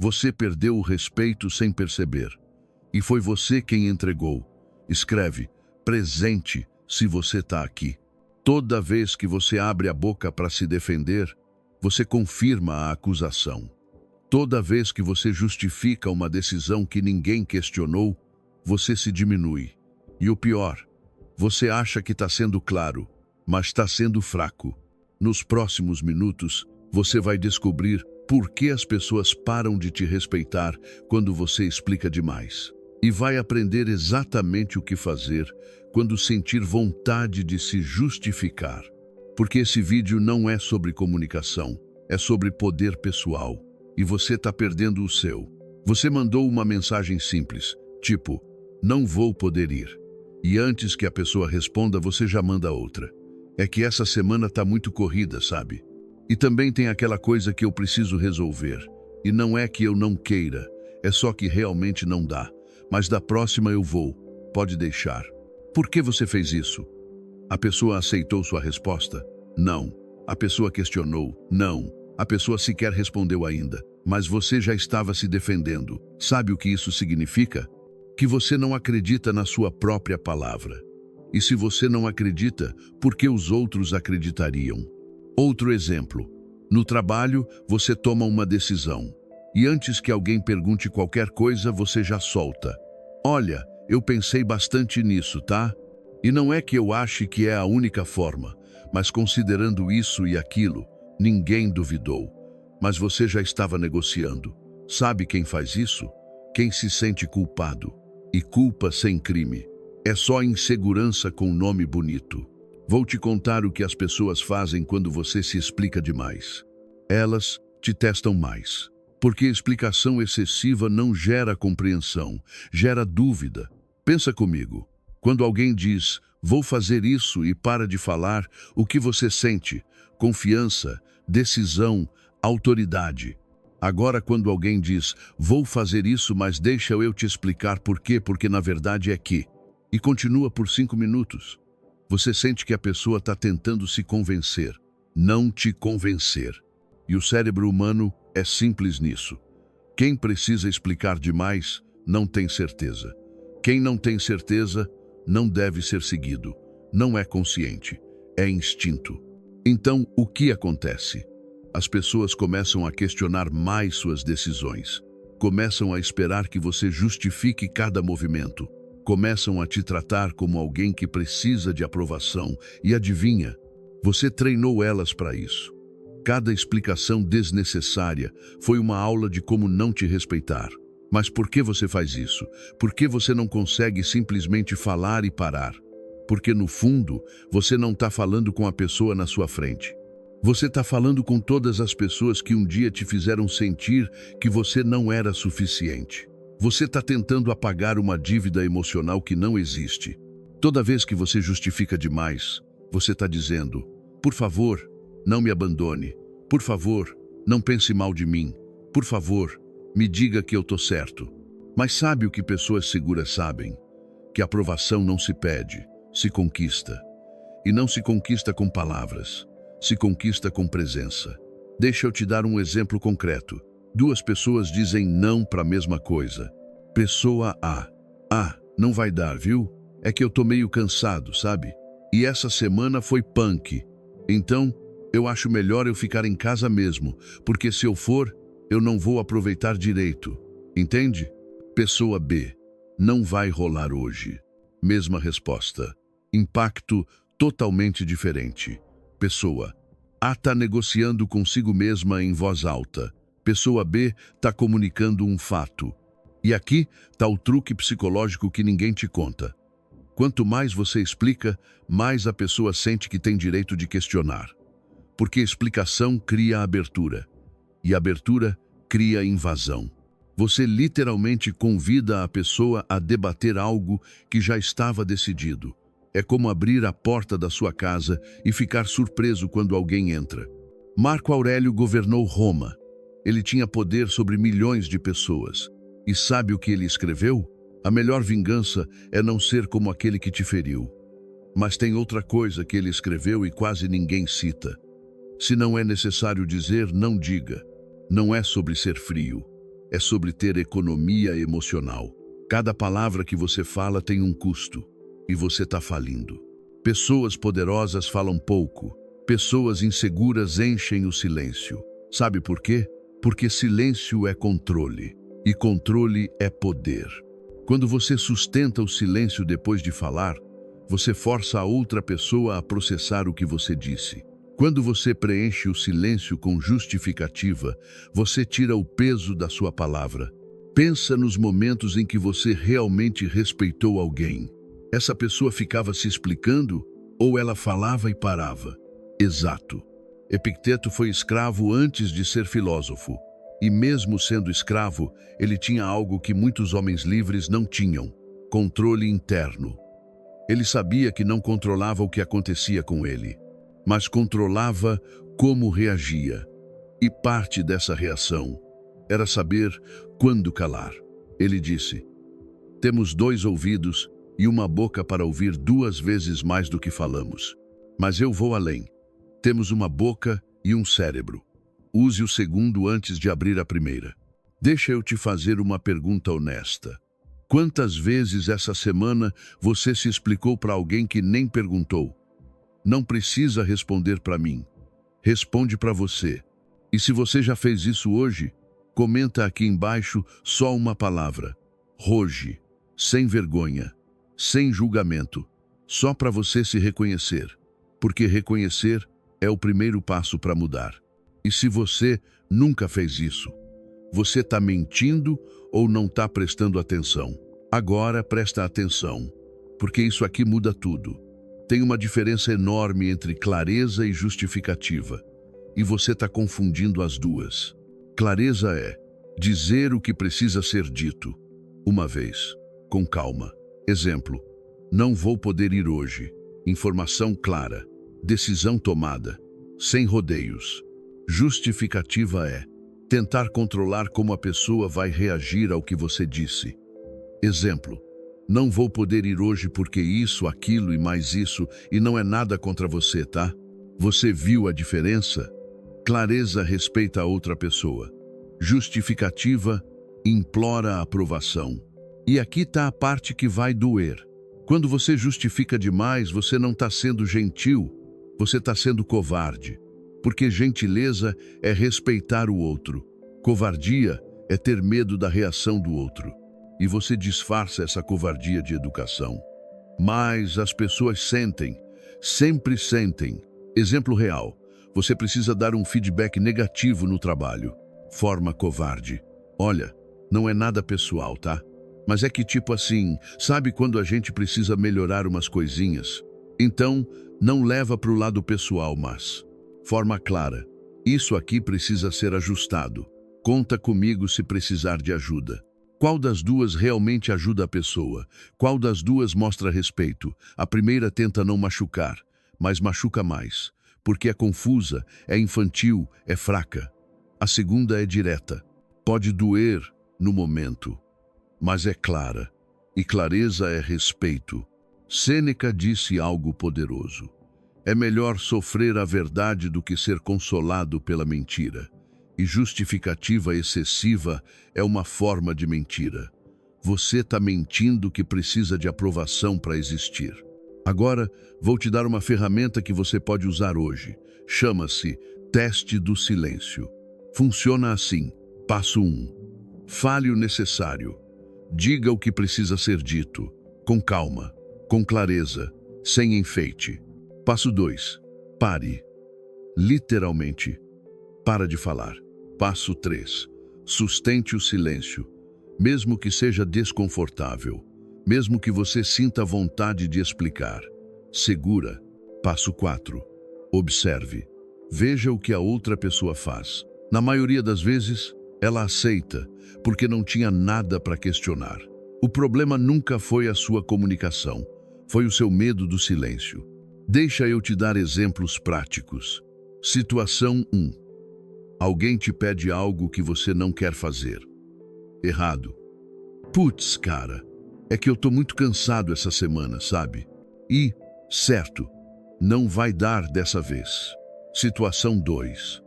Você perdeu o respeito sem perceber. E foi você quem entregou. Escreve, presente, se você está aqui. Toda vez que você abre a boca para se defender, você confirma a acusação. Toda vez que você justifica uma decisão que ninguém questionou, você se diminui. E o pior, você acha que está sendo claro, mas está sendo fraco. Nos próximos minutos, você vai descobrir por que as pessoas param de te respeitar quando você explica demais. E vai aprender exatamente o que fazer quando sentir vontade de se justificar. Porque esse vídeo não é sobre comunicação, é sobre poder pessoal. E você está perdendo o seu. Você mandou uma mensagem simples, tipo, não vou poder ir. E antes que a pessoa responda, você já manda outra. É que essa semana está muito corrida, sabe? E também tem aquela coisa que eu preciso resolver. E não é que eu não queira, é só que realmente não dá. Mas da próxima eu vou, pode deixar. Por que você fez isso? A pessoa aceitou sua resposta? Não. A pessoa questionou? Não. A pessoa sequer respondeu ainda. Mas você já estava se defendendo. Sabe o que isso significa? Que você não acredita na sua própria palavra. E se você não acredita, por que os outros acreditariam? Outro exemplo. No trabalho, você toma uma decisão. E antes que alguém pergunte qualquer coisa, você já solta. Olha, eu pensei bastante nisso, tá? E não é que eu ache que é a única forma, mas considerando isso e aquilo, ninguém duvidou. Mas você já estava negociando. Sabe quem faz isso? Quem se sente culpado. E culpa sem crime. É só insegurança com nome bonito. Vou te contar o que as pessoas fazem quando você se explica demais. Elas te testam mais. Porque explicação excessiva não gera compreensão, gera dúvida. Pensa comigo. Quando alguém diz, vou fazer isso e para de falar, o que você sente? Confiança, decisão, autoridade. Agora, quando alguém diz, vou fazer isso, mas deixa eu te explicar por quê, porque na verdade é que... E continua por 5 minutos. Você sente que a pessoa está tentando se convencer, não te convencer. E o cérebro humano é simples nisso. Quem precisa explicar demais, não tem certeza. Quem não tem certeza, não deve ser seguido. Não é consciente, é instinto. Então, o que acontece? As pessoas começam a questionar mais suas decisões. Começam a esperar que você justifique cada movimento. Começam a te tratar como alguém que precisa de aprovação. E adivinha, você treinou elas para isso. Cada explicação desnecessária foi uma aula de como não te respeitar. Mas por que você faz isso? Por que você não consegue simplesmente falar e parar? Porque no fundo, você não está falando com a pessoa na sua frente. Você está falando com todas as pessoas que um dia te fizeram sentir que você não era suficiente. Você está tentando apagar uma dívida emocional que não existe. Toda vez que você justifica demais, você está dizendo, por favor, não me abandone. Por favor, não pense mal de mim. Por favor, me diga que eu estou certo. Mas sabe o que pessoas seguras sabem? Que a aprovação não se pede, se conquista. E não se conquista com palavras, se conquista com presença. Deixa eu te dar um exemplo concreto. 2 pessoas dizem não para a mesma coisa. Pessoa A. Não vai dar, viu? É que eu tô meio cansado, sabe? E essa semana foi punk. Então, eu acho melhor eu ficar em casa mesmo, porque se eu for, eu não vou aproveitar direito. Entende? Pessoa B. Não vai rolar hoje. Mesma resposta. Impacto totalmente diferente. Pessoa A está negociando consigo mesma em voz alta. Pessoa B está comunicando um fato. E aqui está o truque psicológico que ninguém te conta. Quanto mais você explica, mais a pessoa sente que tem direito de questionar. Porque explicação cria abertura. E abertura cria invasão. Você literalmente convida a pessoa a debater algo que já estava decidido. É como abrir a porta da sua casa e ficar surpreso quando alguém entra. Marco Aurélio governou Roma. Ele tinha poder sobre milhões de pessoas. E sabe o que ele escreveu? A melhor vingança é não ser como aquele que te feriu. Mas tem outra coisa que ele escreveu e quase ninguém cita. Se não é necessário dizer, não diga. Não é sobre ser frio. é sobre ter economia emocional. Cada palavra que você fala tem um custo, e você está falindo. Pessoas poderosas falam pouco, pessoas inseguras enchem o silêncio. Sabe por quê? Porque silêncio é controle, e controle é poder. Quando você sustenta o silêncio depois de falar, você força a outra pessoa a processar o que você disse. Quando você preenche o silêncio com justificativa, você tira o peso da sua palavra. Pensa nos momentos em que você realmente respeitou alguém. Essa pessoa ficava se explicando ou ela falava e parava? Exato. Epicteto foi escravo antes de ser filósofo. E mesmo sendo escravo, ele tinha algo que muitos homens livres não tinham: controle interno. Ele sabia que não controlava o que acontecia com ele, mas controlava como reagia. E parte dessa reação era saber quando calar. Ele disse: temos 2 ouvidos e uma boca para ouvir 2 vezes mais do que falamos. Mas eu vou além. Temos uma boca e um cérebro. Use o segundo antes de abrir a primeira. Deixa eu te fazer uma pergunta honesta. Quantas vezes essa semana você se explicou para alguém que nem perguntou? Não precisa responder para mim. Responde para você. E se você já fez isso hoje, comenta aqui embaixo só uma palavra: roge, sem vergonha, sem julgamento, só para você se reconhecer, porque reconhecer é o primeiro passo para mudar. E se você nunca fez isso, você está mentindo ou não está prestando atenção? Agora presta atenção, porque isso aqui muda tudo. Tem uma diferença enorme entre clareza e justificativa, e você está confundindo as duas. Clareza é dizer o que precisa ser dito, uma vez, com calma. Exemplo: não vou poder ir hoje. Informação clara. Decisão tomada, sem rodeios. Justificativa é tentar controlar como a pessoa vai reagir ao que você disse. Exemplo: não vou poder ir hoje porque isso, aquilo e mais isso, e não é nada contra você, tá? Você viu a diferença? Clareza respeita a outra pessoa. Justificativa implora a aprovação. E aqui está a parte que vai doer. Quando você justifica demais, você não está sendo gentil, você está sendo covarde. Porque gentileza é respeitar o outro. Covardia é ter medo da reação do outro. E você disfarça essa covardia de educação. Mas as pessoas sentem, sempre sentem. Exemplo real: você precisa dar um feedback negativo no trabalho. Forma covarde. Olha, não é nada pessoal, tá? Mas é que tipo assim, sabe quando a gente precisa melhorar umas coisinhas? Então, não leva para o lado pessoal, mas forma clara. Isso aqui precisa ser ajustado. Conta comigo se precisar de ajuda. Qual das duas realmente ajuda a pessoa? Qual das duas mostra respeito? A primeira tenta não machucar, mas machuca mais, porque é confusa, é infantil, é fraca. A segunda é direta. Pode doer no momento, mas é clara. E clareza é respeito. Sêneca disse algo poderoso: é melhor sofrer a verdade do que ser consolado pela mentira. E justificativa excessiva é uma forma de mentira. Você está mentindo que precisa de aprovação para existir. Agora, vou te dar uma ferramenta que você pode usar hoje. Chama-se teste do silêncio. Funciona assim. Passo 1. Fale o necessário. Diga o que precisa ser dito, com calma, com clareza, sem enfeite. Passo 2. Pare. Literalmente, para de falar. Passo 3. Sustente o silêncio, mesmo que seja desconfortável, mesmo que você sinta vontade de explicar. Segura. Passo 4. Observe. Veja o que a outra pessoa faz. Na maioria das vezes, ela aceita, porque não tinha nada para questionar. O problema nunca foi a sua comunicação, foi o seu medo do silêncio. Deixa eu te dar exemplos práticos. Situação 1. Alguém te pede algo que você não quer fazer. Errado. Putz, cara, é que eu tô muito cansado essa semana, sabe? E, certo, não vai dar dessa vez. Situação 2.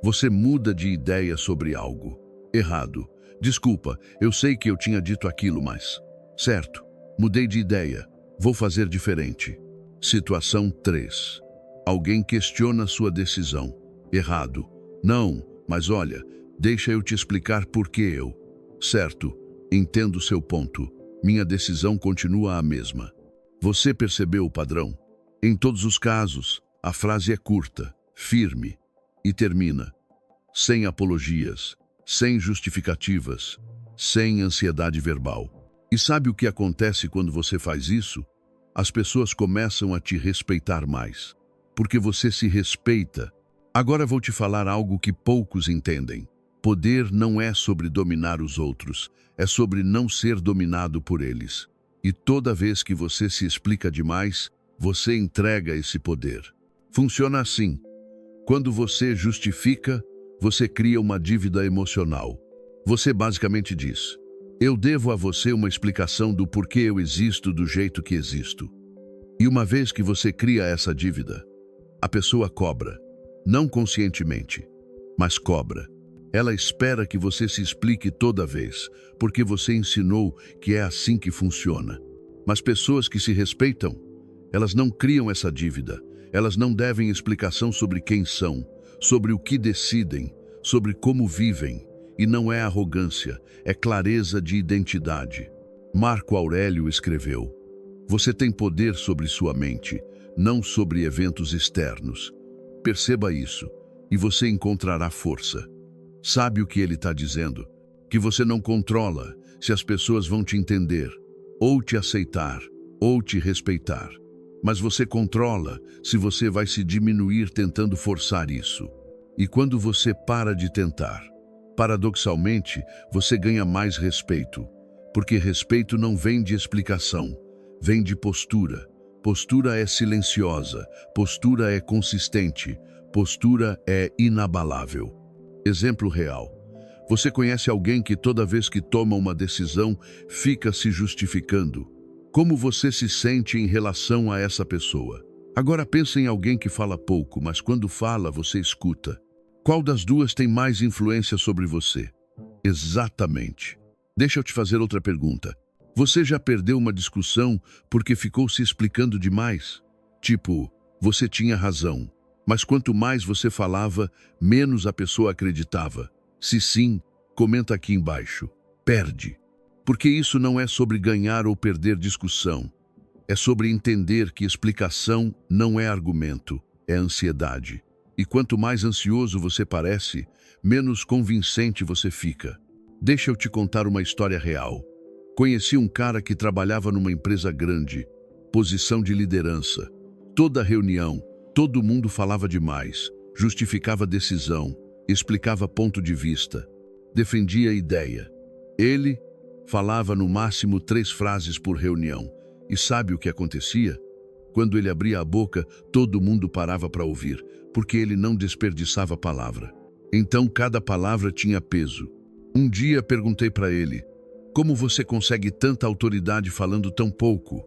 Você muda de ideia sobre algo. Errado. Desculpa, eu sei que eu tinha dito aquilo, mas... Certo, mudei de ideia. Vou fazer diferente. Situação 3. Alguém questiona sua decisão. Errado. Não, mas olha, deixa eu te explicar por que eu. Certo, entendo seu ponto. Minha decisão continua a mesma. Você percebeu o padrão? Em todos os casos, a frase é curta, firme e termina. Sem apologias, sem justificativas, sem ansiedade verbal. E sabe o que acontece quando você faz isso? As pessoas começam a te respeitar mais. Porque você se respeita. Agora vou te falar algo que poucos entendem. Poder não é sobre dominar os outros, é sobre não ser dominado por eles. E toda vez que você se explica demais, você entrega esse poder. Funciona assim. Quando você justifica, você cria uma dívida emocional. Você basicamente diz: eu devo a você uma explicação do porquê eu existo do jeito que existo. E uma vez que você cria essa dívida, a pessoa cobra. Não conscientemente, mas cobra. Ela espera que você se explique toda vez, porque você ensinou que é assim que funciona. Mas pessoas que se respeitam, elas não criam essa dívida. Elas não devem explicação sobre quem são, sobre o que decidem, sobre como vivem. E não é arrogância, é clareza de identidade. Marco Aurélio escreveu: você tem poder sobre sua mente, não sobre eventos externos. Perceba isso, e você encontrará força. Sabe o que ele está dizendo? Que você não controla se as pessoas vão te entender, ou te aceitar, ou te respeitar. Mas você controla se você vai se diminuir tentando forçar isso. E quando você para de tentar, paradoxalmente, você ganha mais respeito. Porque respeito não vem de explicação, vem de postura. Postura é silenciosa, postura é consistente, postura é inabalável. Exemplo real. Você conhece alguém que toda vez que toma uma decisão fica se justificando. Como você se sente em relação a essa pessoa? Agora pense em alguém que fala pouco, mas quando fala você escuta. Qual das duas tem mais influência sobre você? Exatamente. Deixa eu te fazer outra pergunta. Você já perdeu uma discussão porque ficou se explicando demais? Tipo, você tinha razão, mas quanto mais você falava, menos a pessoa acreditava. Se sim, comenta aqui embaixo. Perde. Porque isso não é sobre ganhar ou perder discussão. É sobre entender que explicação não é argumento, é ansiedade. E quanto mais ansioso você parece, menos convincente você fica. Deixa eu te contar uma história real. Conheci um cara que trabalhava numa empresa grande, posição de liderança. Toda reunião, todo mundo falava demais, justificava decisão, explicava ponto de vista, defendia a ideia. Ele falava no máximo 3 frases por reunião. E sabe o que acontecia? Quando ele abria a boca, todo mundo parava para ouvir, porque ele não desperdiçava palavra. Então cada palavra tinha peso. Um dia perguntei para ele: como você consegue tanta autoridade falando tão pouco?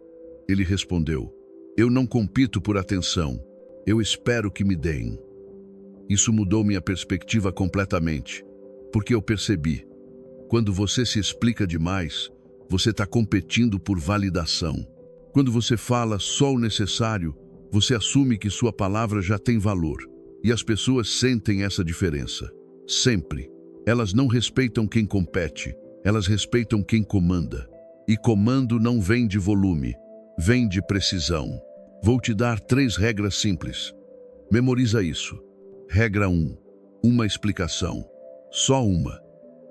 Ele respondeu: eu não compito por atenção, eu espero que me deem. Isso mudou minha perspectiva completamente, porque eu percebi: quando você se explica demais, você está competindo por validação. Quando você fala só o necessário, você assume que sua palavra já tem valor. E as pessoas sentem essa diferença. Sempre. Elas não respeitam quem compete, elas respeitam quem comanda. E comando não vem de volume, vem de precisão. Vou te dar 3 regras simples. Memoriza isso. Regra 1. Uma explicação. Só uma.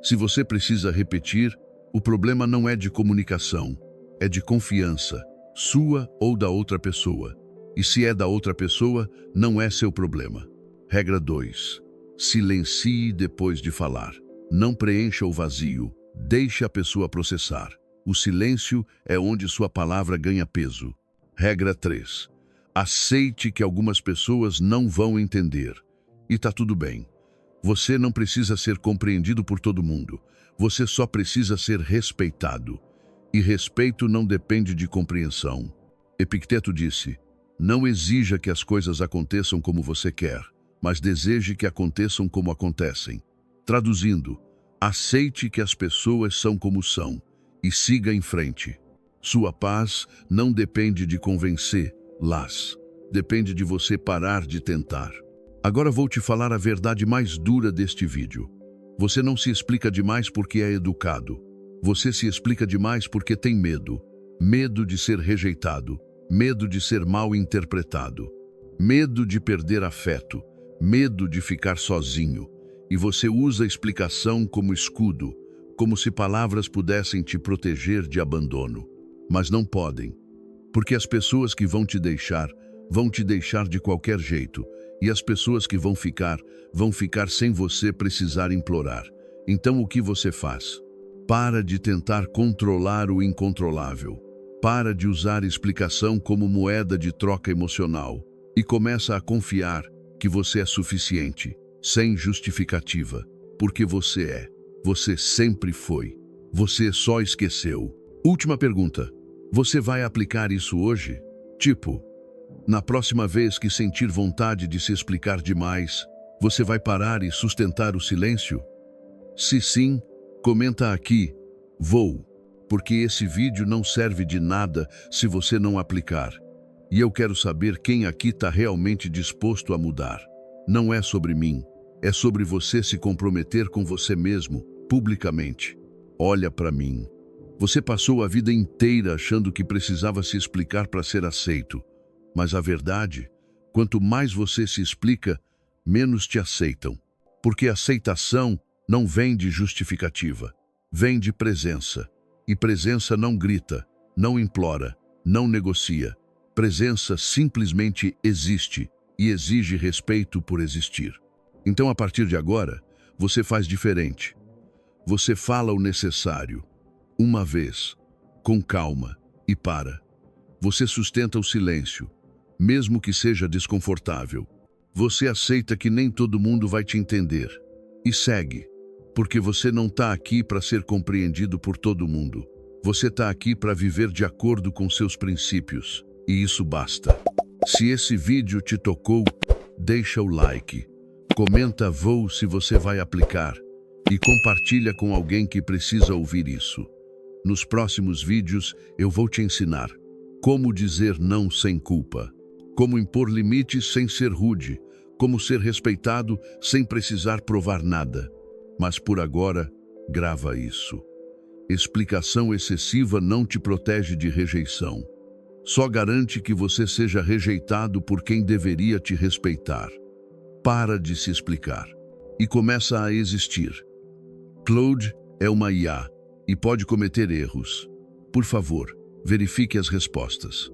Se você precisa repetir, o problema não é de comunicação, é de confiança, sua ou da outra pessoa. E se é da outra pessoa, não é seu problema. Regra 2. Silencie depois de falar. Não preencha o vazio, deixe a pessoa processar. O silêncio é onde sua palavra ganha peso. Regra 3. Aceite que algumas pessoas não vão entender. E tá tudo bem. Você não precisa ser compreendido por todo mundo. Você só precisa ser respeitado. E respeito não depende de compreensão. Epicteto disse: não exija que as coisas aconteçam como você quer, mas deseje que aconteçam como acontecem. Traduzindo, Aceite que as pessoas são como são e siga em frente. Sua paz não depende de convencê-las. Depende de você parar de tentar. Agora vou te falar a verdade mais dura deste vídeo. Você não se explica demais porque é educado. Você se explica demais porque tem medo. Medo de ser rejeitado. Medo de ser mal interpretado. Medo de perder afeto. Medo de ficar sozinho. E você usa a explicação como escudo, como se palavras pudessem te proteger de abandono. Mas não podem. Porque as pessoas que vão te deixar de qualquer jeito. E as pessoas que vão ficar sem você precisar implorar. Então o que você faz? Para de tentar controlar o incontrolável. Para de usar explicação como moeda de troca emocional. E começa a confiar que você é suficiente, sem justificativa. Porque você é. Você sempre foi. Você só esqueceu. Última pergunta. Você vai aplicar isso hoje? Tipo, na próxima vez que sentir vontade de se explicar demais, você vai parar e sustentar o silêncio? Se sim, comenta aqui, vou, porque esse vídeo não serve de nada se você não aplicar. E eu quero saber quem aqui está realmente disposto a mudar. Não é sobre mim, é sobre você se comprometer com você mesmo, publicamente. Olha para mim. Você passou a vida inteira achando que precisava se explicar para ser aceito. Mas a verdade, quanto mais você se explica, menos te aceitam. Porque aceitação não vem de justificativa, vem de presença. E presença não grita, não implora, não negocia. Presença simplesmente existe e exige respeito por existir. Então, a partir de agora, você faz diferente. Você fala o necessário, uma vez, com calma, e para. Você sustenta o silêncio, mesmo que seja desconfortável. Você aceita que nem todo mundo vai te entender. E segue, porque você não está aqui para ser compreendido por todo mundo. Você está aqui para viver de acordo com seus princípios. E isso basta. Se esse vídeo te tocou, deixa o like. Comenta vou se você vai aplicar. E compartilha com alguém que precisa ouvir isso. Nos próximos vídeos, eu vou te ensinar como dizer não sem culpa. Como impor limites sem ser rude, como ser respeitado sem precisar provar nada. Mas por agora, grava isso. Explicação excessiva não te protege de rejeição. Só garante que você seja rejeitado por quem deveria te respeitar. Para de se explicar e começa a existir. Claude é uma IA e pode cometer erros. Por favor, verifique as respostas.